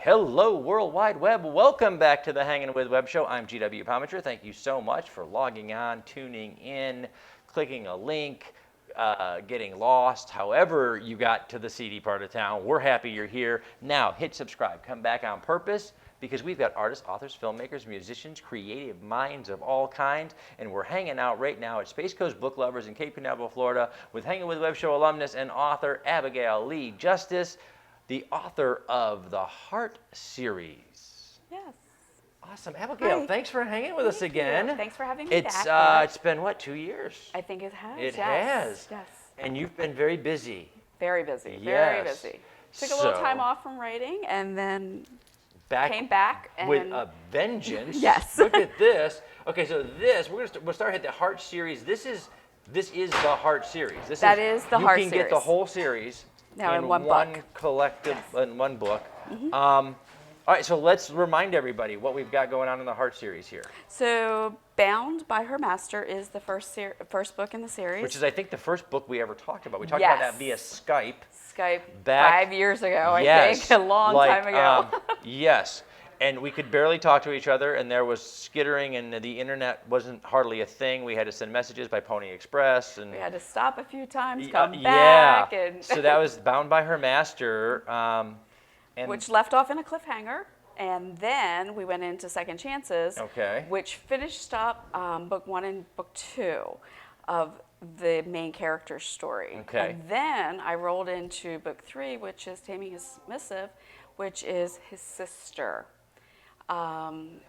Hello, World Wide Web. Welcome back to the Hangin' with Web Show. I'm GW Pomichter. Thank you so much for logging on, tuning in, clicking a link, getting lost. However you got to the seedy part of town, we're happy you're here. Now, hit subscribe. Come back on purpose because we've got artists, authors, filmmakers, musicians, creative minds of all kinds, and we're hanging out right now at Space Coast Book Lovers in Cape Canaveral, Florida, with Hangin' with Web Show alumnus and author Abigail Lee Justice, the author of the Heart series. Yes. Awesome. Abigail, Hi. thank us hanging with us again. You. Thanks for having me It's, back. it's been, what, 2 years? I think it has. It yes. has. Yes. And you've been very busy. Very busy. Yes. Very busy. Took a little So, time off from writing and then came back and with a vengeance. Yes. Look at this. Okay, so this, we'll start at the Heart series. This is the Heart series. That is the Heart series. You can get the series. whole series Now in one book. collective, Yes. in one book. All right, so let's remind everybody what we've got going on in the Heart series here. So Bound by Her Master is the first book in the series. Which is, I think, the first book we ever talked about. We talked about that via Skype. Skype back 5 years ago, yes, I think, a long time ago. Yes, and we could barely talk to each other, and there was skittering, and the internet wasn't hardly a thing. We had to send messages by Pony Express, and We had to stop a few times, come back, and so that was Bound by Her Master, and which left off in a cliffhanger. And then we went into Second Chances, Okay. which finished up book 1 and book 2 of the main character's story. Okay. And then I rolled into book 3, which is Taming His Submissive, which is his sister.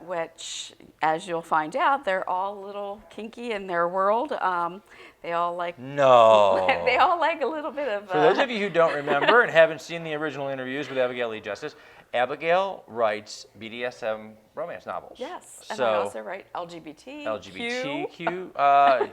Which, as you'll find out, they're all a little kinky in their world. They all like no. they all like a little bit of. For those of you who don't remember and haven't seen the original interviews with Abigail Lee Justice, Abigail writes BDSM romance novels. Yes, and so, I also write LGBTQ.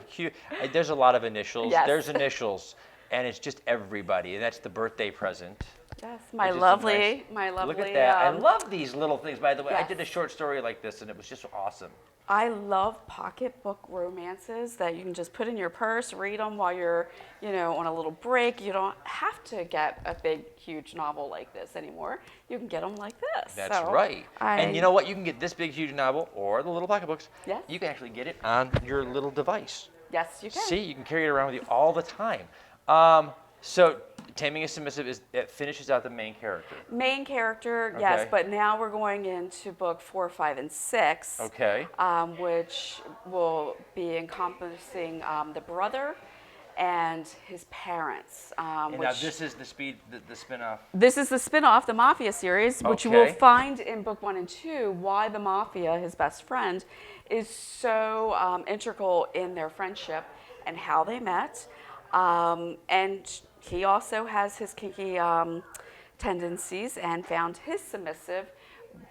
Q. There's a lot of initials. Yes. There's initials, and it's just everybody, and that's the birthday present. Yes, Which is my lovely. Look at that. I love these little things. By the way, I yes. did a short story like this, and it was just awesome. I love pocketbook romances that you can just put in your purse, read them while you're, on a little break. You don't have to get a big, huge novel like this anymore. You can get them like this. That's So right. And you know what? You can get this big, huge novel or the little pocketbooks. Yes. You can actually get it on your little device. Yes, you can. See, you can carry it around with you all the time. So Taming His Submissive it finishes out the main character. Main character, yes, Okay. but now we're going into book 4, 5, and 6. Okay. Which will be encompassing the brother and his parents. And now this is the spin-off. This is the spin-off, the Mafia series, which you will Okay. find in book 1 and 2, why the Mafia, his best friend, is so integral in their friendship and how they met. And he also has his kinky tendencies and found his submissive,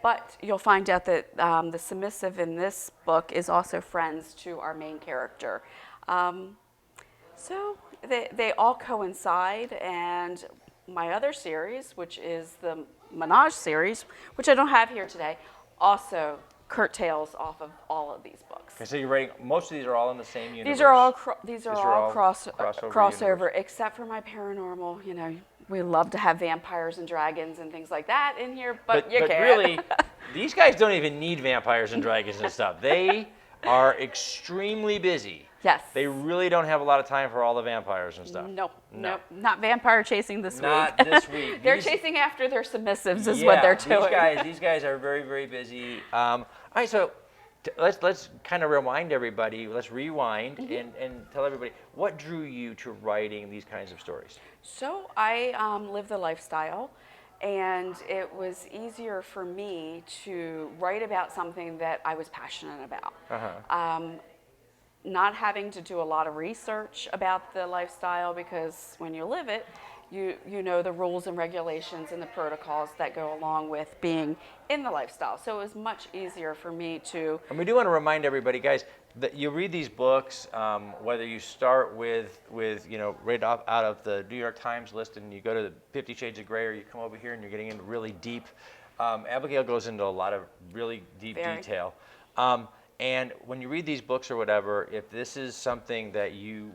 but you'll find out that the submissive in this book is also friends to our main character. So they all coincide, and my other series, which is the Menage series, which I don't have here today, also curtails off of all of these books. Okay, so you're writing. Most of these are all in the same universe. These are all crossover crossover, except for my paranormal. We love to have vampires and dragons and things like that in here, but you can't. Really, these guys don't even need vampires and dragons and stuff. They are extremely busy. Yes. They really don't have a lot of time for all the vampires and stuff. Nope. Not vampire chasing this week. Not this week. They're chasing after their submissives is what they're doing. These guys are very, very busy. All right, so let's kind of remind everybody. Let's rewind and tell everybody what drew you to writing these kinds of stories. So I live the lifestyle, and it was easier for me to write about something that I was passionate about. Not having to do a lot of research about the lifestyle, because when you live it, you know the rules and regulations and the protocols that go along with being in the lifestyle. So it was much easier for me to. And we do want to remind everybody, guys, that you read these books, whether you start with right out of the New York Times list and you go to the 50 Shades of Grey, or you come over here and you're getting into really deep. Abigail goes into a lot of really deep detail. And when you read these books or whatever, if this is something that you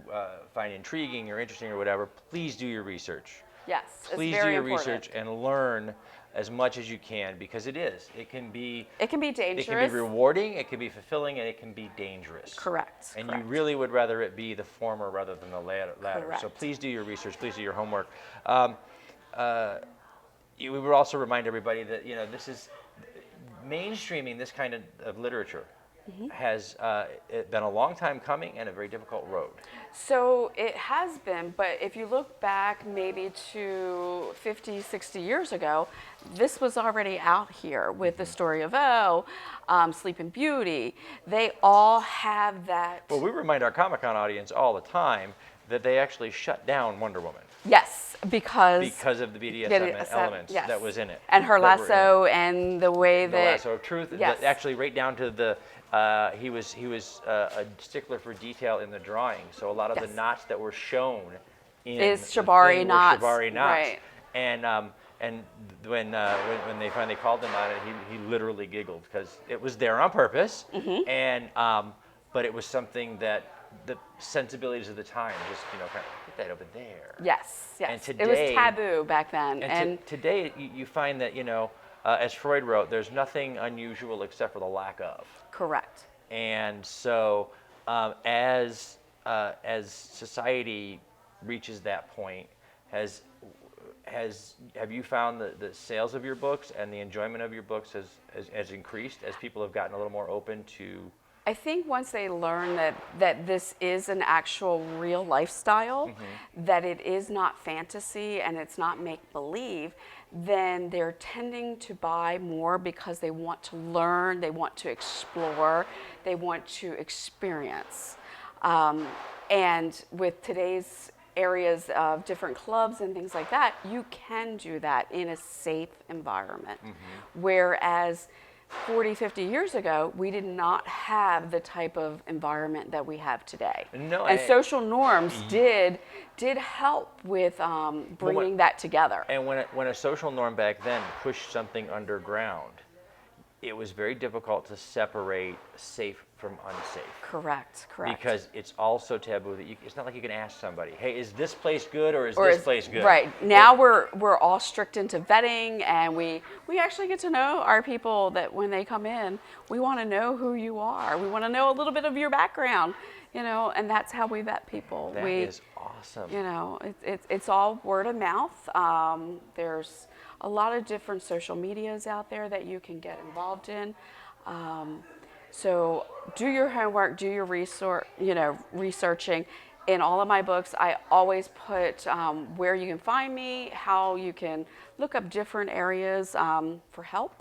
find intriguing or interesting or whatever, please do your research. Yes, Please it's very do your important. research and learn as much as you can, because it is. It can be dangerous. It can be rewarding, it can be fulfilling, and it can be dangerous. Correct. And correct. you really would rather it be the former rather than the latter. Correct. So please do your research, please do your homework. We would also remind everybody that this is mainstreaming this kind of literature. Has been a long time coming and a very difficult road. So it has been, but if you look back maybe to 50, 60 years ago, this was already out here with the story of Sleeping Beauty. They all have that. Well, we remind our Comic-Con audience all the time that they actually shut down Wonder Woman. Yes, because of the BDSM elements that was in it. And her lasso and the way the lasso of truth. Yes. Actually, right down to the he was a stickler for detail in the drawing. So a lot of the knots that were shown in is shibari knots. Shibari knots. Right. And when they finally called him on it, he literally giggled because it was there on purpose. And but it was something that the sensibilities of the time just kind of put that over there. Yes. And today, it was taboo back then. And today you find that as Freud wrote, there's nothing unusual except for the lack of. Correct. And so as society reaches that point, have you found the sales of your books and the enjoyment of your books has increased as people have gotten a little more open to? I think once they learn that this is an actual real lifestyle, that it is not fantasy and it's not make-believe, then they're tending to buy more because they want to learn, they want to explore, they want to experience. And with today's areas of different clubs and things like that, you can do that in a safe environment. Whereas 40, 50 years ago, we did not have the type of environment that we have today. No, and social norms did help with bringing that together. And when a social norm back then pushed something underground, it was very difficult to separate safe from unsafe. Correct. Because it's all so taboo that it's not like you can ask somebody, hey, is this place good or is this place good? Right. Now we're all strict into vetting, and we actually get to know our people that when they come in, we want to know who you are. We want to know a little bit of your background, and that's how we vet people. That is awesome. It's all word of mouth. There's a lot of different social medias out there that you can get involved in. So do your homework, do your researching. In all of my books, I always put where you can find me, how you can look up different areas for help,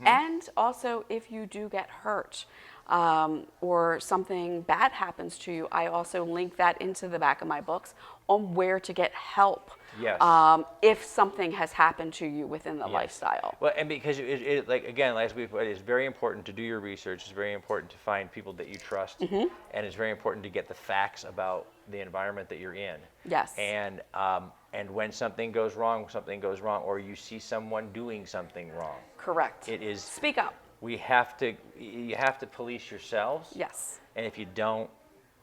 and also if you do get hurt or something bad happens to you, I also link that into the back of my books on where to get help. Yes. If something has happened to you within the lifestyle. Well, and because as we put, it's very important to do your research. It's very important to find people that you trust, and it's very important to get the facts about the environment that you're in. Yes. And when something goes wrong, or you see someone doing something wrong. Correct. It is. Speak up. You have to police yourselves. Yes. And if you don't,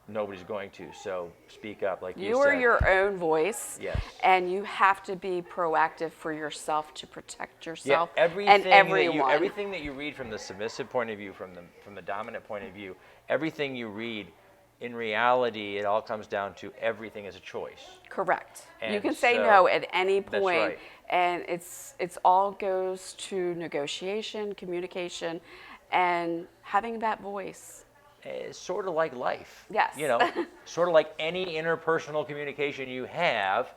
nobody's going to. So speak up, like you said. You are your own voice. Yes. And you have to be proactive for yourself to protect yourself everything and everyone. Everything that you read from the submissive point of view, from the dominant point of view, everything you read, in reality, it all comes down to everything is a choice. Correct. And you can say no at any point. That's right. And it's all goes to negotiation, communication, and having that voice. It's sort of like life. Yes. Sort of like any interpersonal communication you have.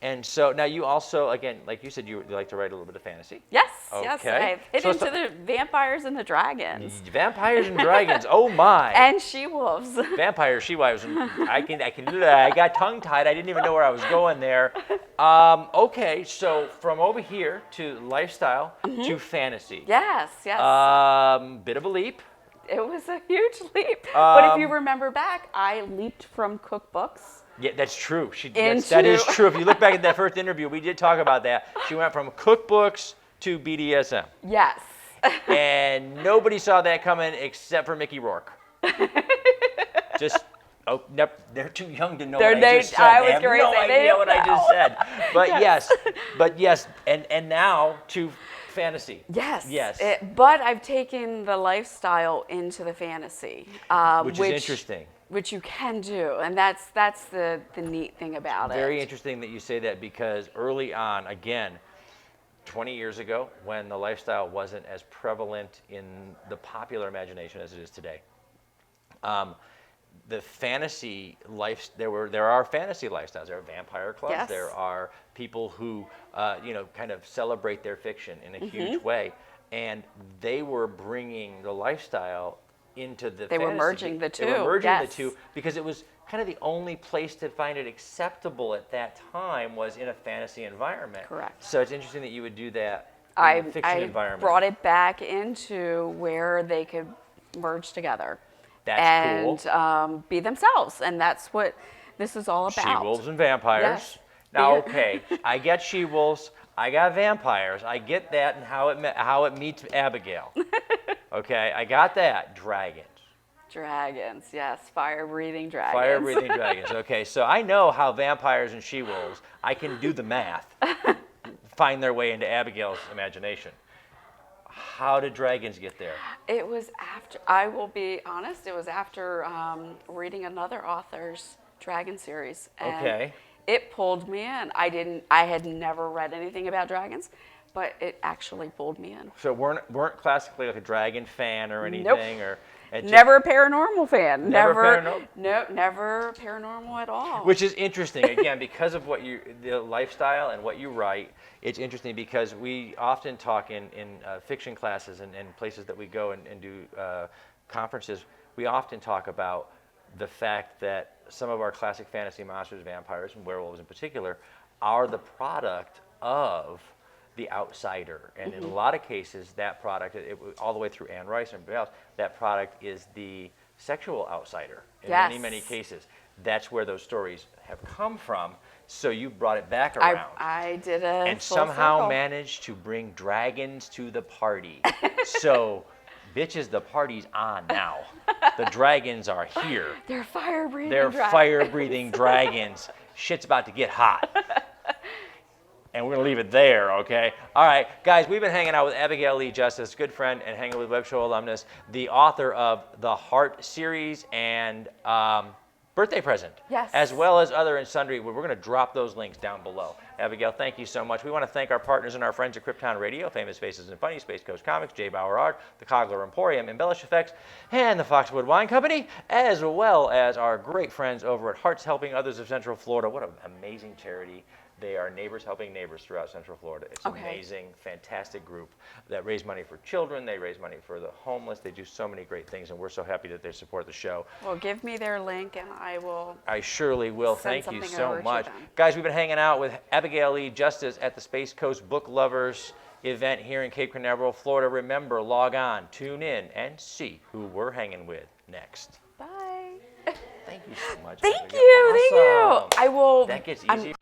And so now you also, again, like you said, you like to write a little bit of fantasy. Yes, Okay. yes. I've hit into the vampires and the dragons. Vampires and dragons, oh my. And she-wolves. Vampires, she-wolves. I got tongue-tied. I didn't even know where I was going there. Okay, so from over here to lifestyle to fantasy. Yes, yes. Bit of a leap. It was a huge leap. But if you remember back, I leaped from cookbooks. Yeah, that's true. That is true. If you look back at that first interview, we did talk about that. She went from cookbooks to BDSM. Yes. And nobody saw that coming except for Mickey Rourke. Just Oh, nope, they're too young to know They're- what I they- just said. I They was have gonna no say, they idea don't what I just know. said. But Yes. yes, and now to fantasy. Yes. Yes. But I've taken the lifestyle into the fantasy, Which is interesting. Which you can do, and that's the neat thing about it. Very interesting that you say that, because early on, again, 20 years ago, when the lifestyle wasn't as prevalent in the popular imagination as it is today, the fantasy life, there are fantasy lifestyles. There are vampire clubs. Yes. There are people who kind of celebrate their fiction in a huge way, and they were bringing the lifestyle into the They were fantasy. merging the They were two, merging yes. the two, because it was kind of the only place to find it acceptable at that time was in a fantasy environment. Correct. So it's interesting that you would do that in I a fiction environment. brought it back into where they could merge together. That's and be themselves, and that's what this is all about. She-wolves and vampires. Yes. Now, okay, I get she-wolves, I got vampires, I get that, and how it meets Abigail. Okay, I got that. Dragons. Dragons, yes, fire-breathing dragons. Fire-breathing dragons. Okay, so I know how vampires and she-wolves, I can do the math, find their way into Abigail's imagination. How did dragons get there? It was after, I will be honest, it was after reading another author's dragon series. And Okay. it pulled me in. I had never read anything about dragons, but it actually pulled me in. So weren't classically like a dragon fan or anything? Nope. Or it just- Never a paranormal fan. Never Never paranormal? No, never paranormal at all. Which is interesting, again, because of the lifestyle and what you write. It's interesting because we often talk in fiction classes and places that we go and do conferences. We often talk about the fact that some of our classic fantasy monsters, vampires and werewolves in particular, are the product of the outsider. And in a lot of cases, that product, all the way through Anne Rice and everybody else, that product is the sexual outsider in many, many Yes. cases. That's where those stories have come from. So you brought it back around. I did a And full somehow circle. managed to bring dragons to the party. So, bitches, the party's on now. The dragons are here. They're fire-breathing They're dragons. fire-breathing dragons. Shit's about to get hot. And we're going to leave it there, okay? All right, guys, we've been hanging out with Abigail Lee Justice, good friend and Hangin' with Web Show alumnus, the author of the Heart series and Birthday Present. Yes. As well as other and sundry. We're going to drop those links down below. Abigail, thank you so much. We want to thank our partners and our friends at Krypton Radio, Famous Faces and Funny, Space Coast Comics, J. Bauer Art, the Cogler Emporium, Embellish Effects, and the Foxwood Wine Company, as well as our great friends over at Hearts Helping Others of Central Florida. What an amazing charity. They are neighbors helping neighbors throughout Central Florida. It's Okay. amazing, fantastic group that raise money for children. They raise money for the homeless. They do so many great things, and we're so happy that they support the show. Well, give me their link, and I will. I surely will. Send Thank you something so over to much. them. Guys, we've been hanging out with Abigail Lee Justice at the Space Coast Book Lovers event here in Cape Canaveral, Florida. Remember, log on, tune in, and see who we're hanging with next. Bye. Thank you so much. Thank Abigail. you. Thank you. Awesome. I will. That gets I'm- easier.